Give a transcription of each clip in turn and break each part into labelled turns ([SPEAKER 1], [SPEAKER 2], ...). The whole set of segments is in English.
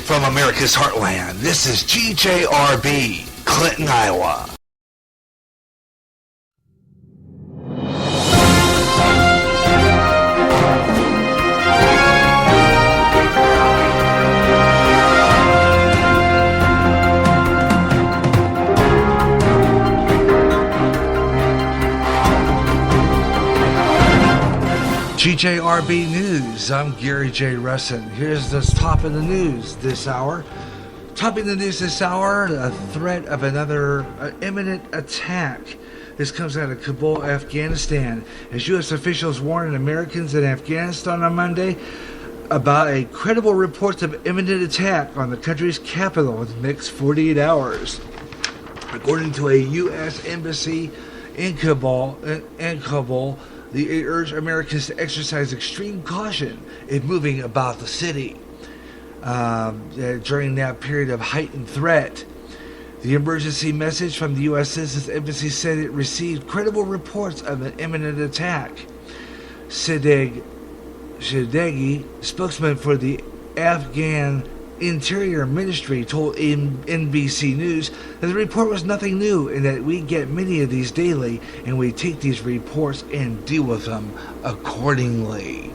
[SPEAKER 1] from America's heartland, this is GJRB, Clinton, Iowa. GJRB News. I'm Gary J. Russen. Here's the top of the news this hour. Topping the news this hour, a threat of another imminent attack. This comes out of Kabul, Afghanistan, as U.S. officials warned Americans in Afghanistan on Monday about a credible report of imminent attack on the country's capital in the next 48 hours. According to a U.S. embassy in Kabul, they urge Americans to exercise extreme caution in moving about the city during that period of heightened threat. The emergency message from the U.S. Citizens Embassy said it received credible reports of an imminent attack. Shadeghi, spokesman for the Afghan Interior Ministry, told NBC News that the report was nothing new and that we get many of these daily and we take these reports and deal with them accordingly.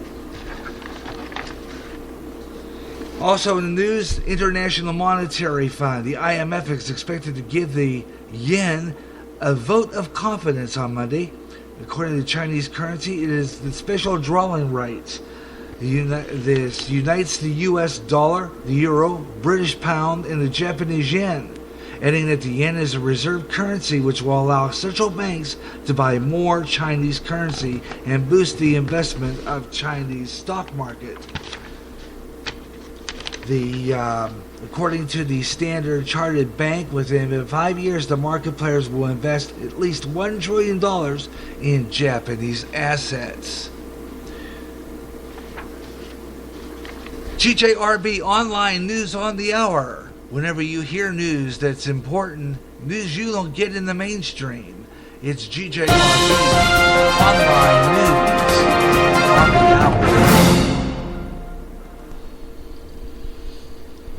[SPEAKER 1] Also in the news, International Monetary Fund, the IMF, is expected to give the yen a vote of confidence on Monday. According to Chinese currency, it is the special drawing rights. This unites the U.S. dollar, the euro, British pound, and the Japanese yen, adding that the yen is a reserve currency which will allow central banks to buy more Chinese currency and boost the investment of Chinese stock market. According to the Standard Chartered Bank, within 5 years, the market players will invest at least $1 trillion in Japanese assets. GJRB Online News on the Hour. Whenever you hear news that's important, news you don't get in the mainstream, it's GJRB Online News on the Hour.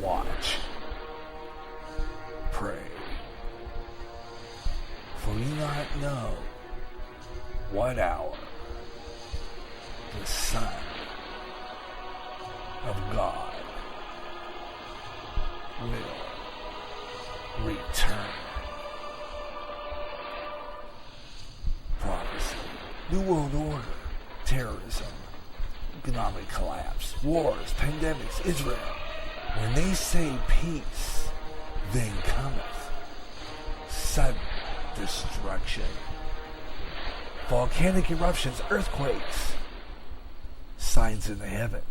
[SPEAKER 1] Watch. Pray. For you not know what hour the Son of God will return. Prophecy, New World Order, terrorism, economic collapse, wars, pandemics, Israel. When they say peace, then cometh sudden destruction. Volcanic eruptions, earthquakes, signs in the heavens.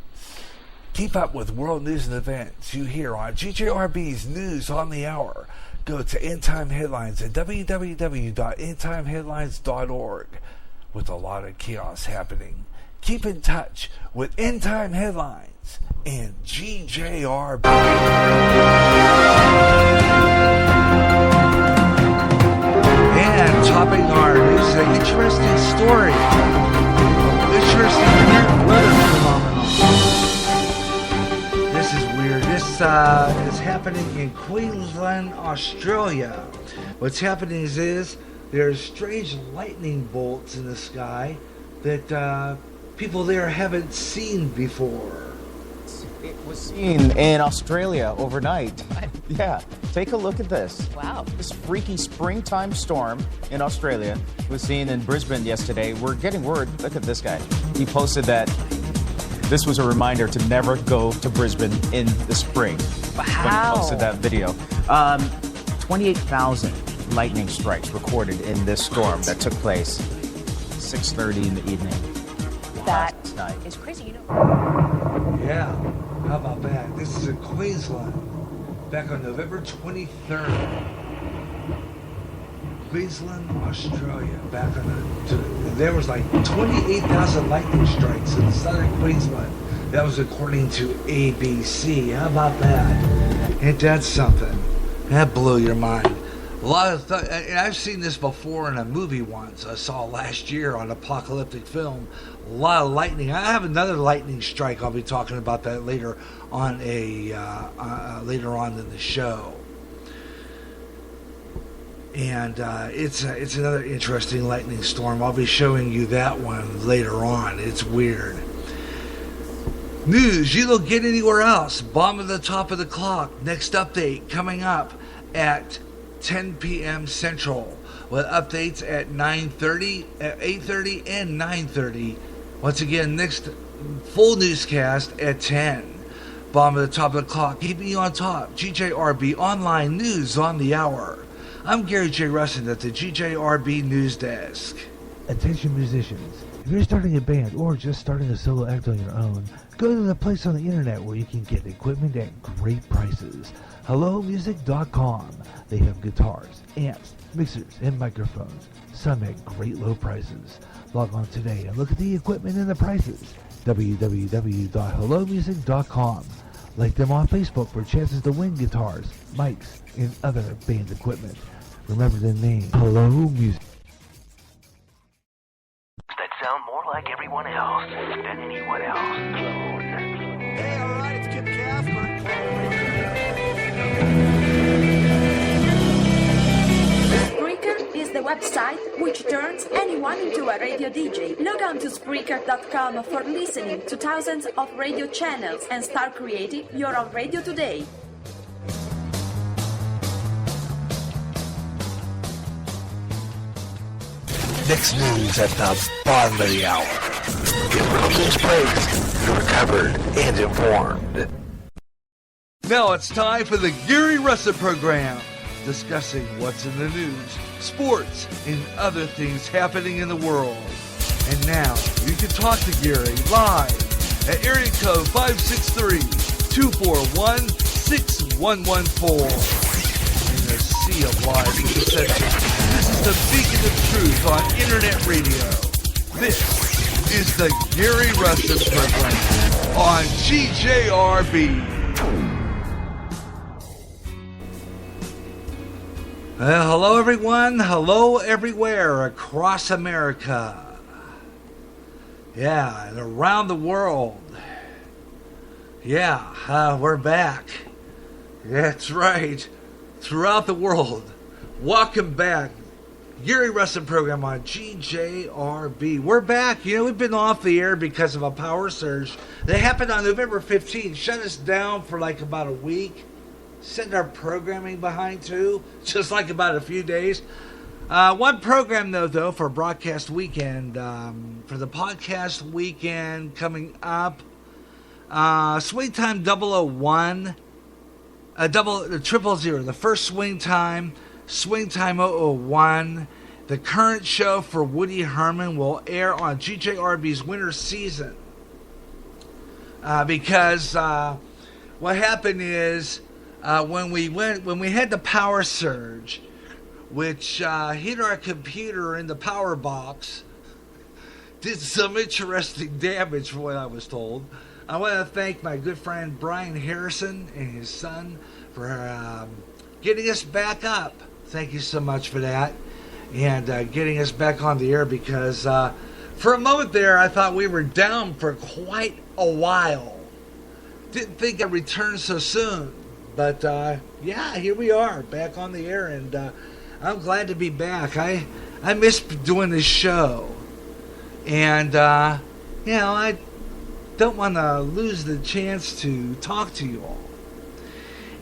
[SPEAKER 1] Keep up with world news and events you hear on GJRB's News on the Hour. Go to End Time Headlines at www.endtimeheadlines.org. With a lot of chaos happening, keep in touch with End Time Headlines and GJRB. And topping our news, an interesting story. Interesting weather phenomenon. This is weird. This is happening in Queensland, Australia. What's happening is there's strange lightning bolts in the sky that people there haven't seen before.
[SPEAKER 2] It was seen in Australia overnight. Yeah, take a look at this.
[SPEAKER 3] Wow.
[SPEAKER 2] This freaky springtime storm in Australia was seen in Brisbane yesterday. We're getting word. Look at this guy. He posted that this was a reminder to never go to Brisbane in the spring.
[SPEAKER 3] Wow.
[SPEAKER 2] When he posted that video. 28,000 lightning strikes recorded in this storm that took place 6:30 in the evening.
[SPEAKER 3] That is crazy, you know.
[SPEAKER 1] Yeah, how about that? This is in Queensland, back on November 23rd. Queensland, Australia, back on there was like 28,000 lightning strikes in southern Queensland. That was according to ABC. How about that? Ain't that something? That blew your mind. A lot of and I've seen this before in a movie once. I saw last year on apocalyptic film. A lot of lightning. I have another lightning strike. I'll be talking about that later on later on in the show. And it's another interesting lightning storm. I'll be showing you that one later on. It's weird. News you don't get anywhere else. Bomb at the top of the clock. Next update coming up at 10 p.m. Central, with updates at 9:30, at 8:30, and 9:30. Once again, next full newscast at 10. Bomb at the top of the clock, keeping you on top. GJRB Online News on the Hour. I'm Gary J. Russen at the GJRB News Desk.
[SPEAKER 4] Attention musicians. If you're starting a band or just starting a solo act on your own, go to the place on the internet where you can get equipment at great prices. HelloMusic.com. They have guitars, amps, mixers, and microphones, some at great low prices. Log on today and look at the equipment and the prices. www.hellomusic.com. Like them on Facebook for chances to win guitars, mics, and other band equipment. Remember the name, Hello Music.
[SPEAKER 5] That sound more like everyone else than anyone else. Hey, alright, it's Kip Casper.
[SPEAKER 6] Spreaker is the website which turns anyone into a radio DJ. Log on to Spreaker.com for listening to thousands of radio channels and start creating your own radio today.
[SPEAKER 1] Next news at the bottom of the hour. Get from this place, you're recovered and informed. Now it's time for the Gary Russen Program, discussing what's in the news, sports, and other things happening in the world. And now, you can talk to Gary live at area code 563-241-6114. In the sea of lies and deception, this is the beacon of truth on internet radio. This is the Gary Russen Program on GJRB. Hello everyone, hello everywhere across America. Yeah, and around the world. Yeah, we're back. That's right. Throughout the world. Welcome back. Gary Russen Program on GJRB. We're back. You know, we've been off the air because of a power surge that happened on November 15th. Shut us down for like about a week. Send our programming behind too, just like about a few days. One program though for broadcast weekend, for the podcast weekend coming up, Swing Time 001, 000, the first Swing Time 001. The current show for Woody Herman will air on GJRB's winter season, because what happened is, when we had the power surge, which hit our computer in the power box, did some interesting damage from what I was told. I want to thank my good friend Brian Harrison and his son for getting us back up. Thank you so much for that, and getting us back on the air, because for a moment there I thought we were down for quite a while. Didn't think I'd return so soon. But, yeah, here we are, back on the air, and I'm glad to be back. I miss doing this show, and, you know, I don't want to lose the chance to talk to you all.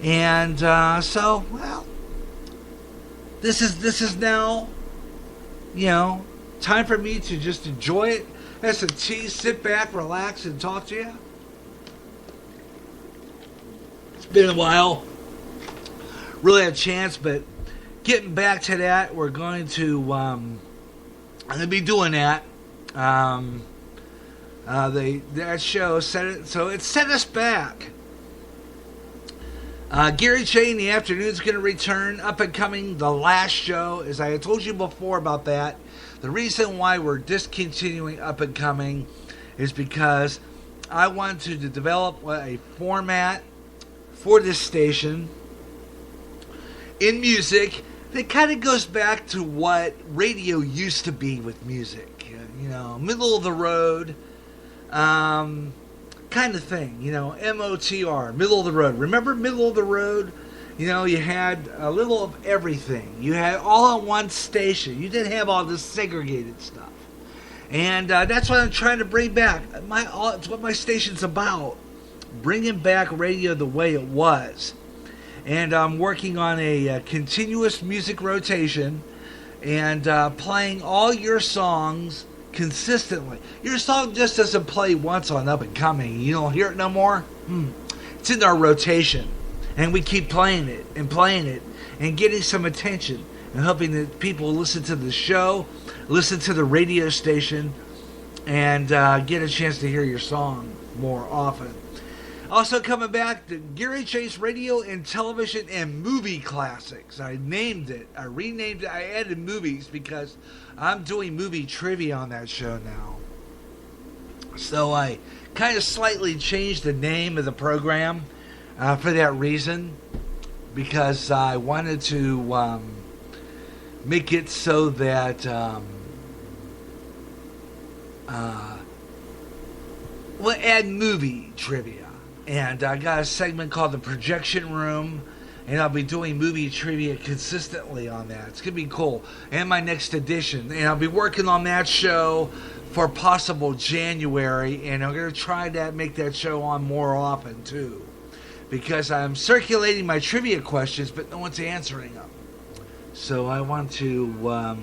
[SPEAKER 1] And, so, well, this is now, you know, time for me to just enjoy it, have some tea, sit back, relax, and talk to you. Been a while, really had a chance, but getting back to that, we're going to I'm going to be doing that. That show set it, so it set us back. Gary J in the afternoon is going to return, up and coming, the last show, as I had told you before about that. The reason why we're discontinuing up and coming is because I wanted to develop a format for this station in music It kind of goes back to what radio used to be with music. You know, middle of the road kind of thing. You know, MOTR, middle of the road. Remember middle of the road? You know, you had a little of everything. You had all on one station. You didn't have all this segregated stuff. And that's what I'm trying to bring back. It's what my station's about. Bringing back radio the way it was. And I'm working on a continuous music rotation and playing all your songs consistently. Your song just doesn't play once on Up and Coming. You don't hear it no more? It's in our rotation. And we keep playing it and getting some attention and hoping that people listen to the show, listen to the radio station, and get a chance to hear your song more often. Also coming back, to Gary Chase Radio and Television and Movie Classics. I named it. I renamed it. I added movies because I'm doing movie trivia on that show now. So I kind of slightly changed the name of the program for that reason, because I wanted to make it so that we'll add movie trivia. And I got a segment called The Projection Room, and I'll be doing movie trivia consistently on that. It's going to be cool. And my next edition. And I'll be working on that show for possible January, and I'm going to try to make that show on more often, too. Because I'm circulating my trivia questions, but no one's answering them. So I want to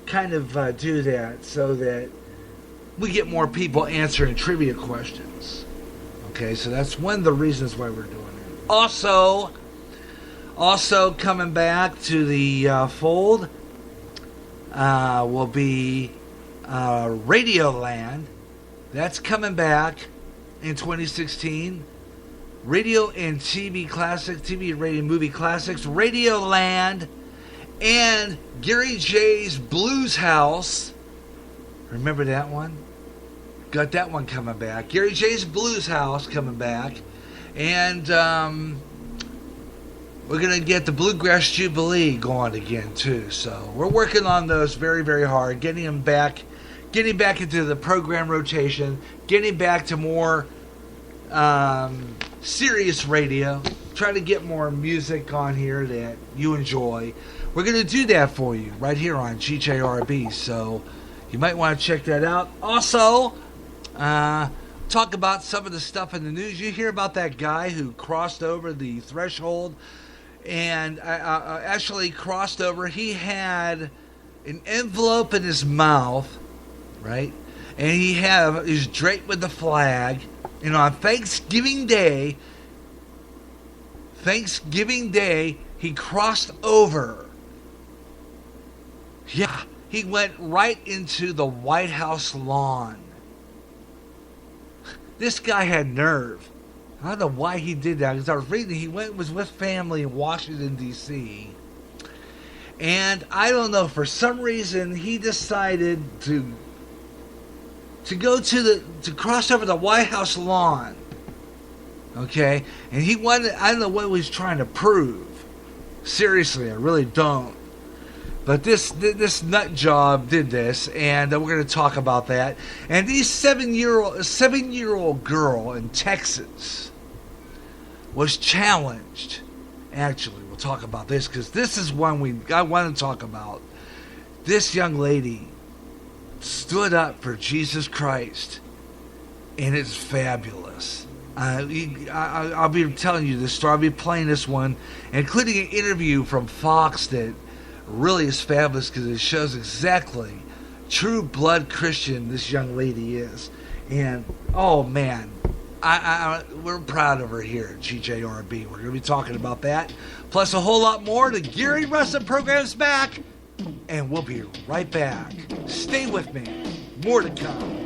[SPEAKER 1] kind of do that so that we get more people answering trivia questions. Okay, so that's one of the reasons why we're doing it. Also coming back to the fold will be Radioland. That's coming back in 2016. Radio and TV Classics, TV and Radio Movie Classics, Radioland, and Gary J's Blues House. Remember that one? Got that one coming back. Gary J's Blues House coming back. And we're going to get the Bluegrass Jubilee going again, too. So we're working on those very, very hard, getting back into the program rotation, getting back to more serious radio, trying to get more music on here that you enjoy. We're going to do that for you right here on GJRB, so you might want to check that out. Also, talk about some of the stuff in the news. You hear about that guy who crossed over the threshold and actually crossed over. He had an envelope in his mouth, right? And he's draped with the flag. And on Thanksgiving Day, he crossed over. Yeah, he went right into the White House lawn. This guy had nerve. I don't know why he did that, because I was reading he was with family in Washington, D.C. And I don't know, for some reason, he decided to cross over the White House lawn. Okay? And I don't know what he was trying to prove. Seriously, I really don't. But this nut job did this, and we're going to talk about that. And this 7-year-old girl in Texas was challenged. Actually, we'll talk about this, because this is one I want to talk about. This young lady stood up for Jesus Christ, and it's fabulous. I'll be telling you this story. I'll be playing this one, including an interview from Fox that really is fabulous, because it shows exactly true blood Christian this young lady is. And oh man, we're proud of her here at GJRB. We're going to be talking about that, plus a whole lot more. The Gary Russen Program's back, and we'll be right back. Stay with me. More to come.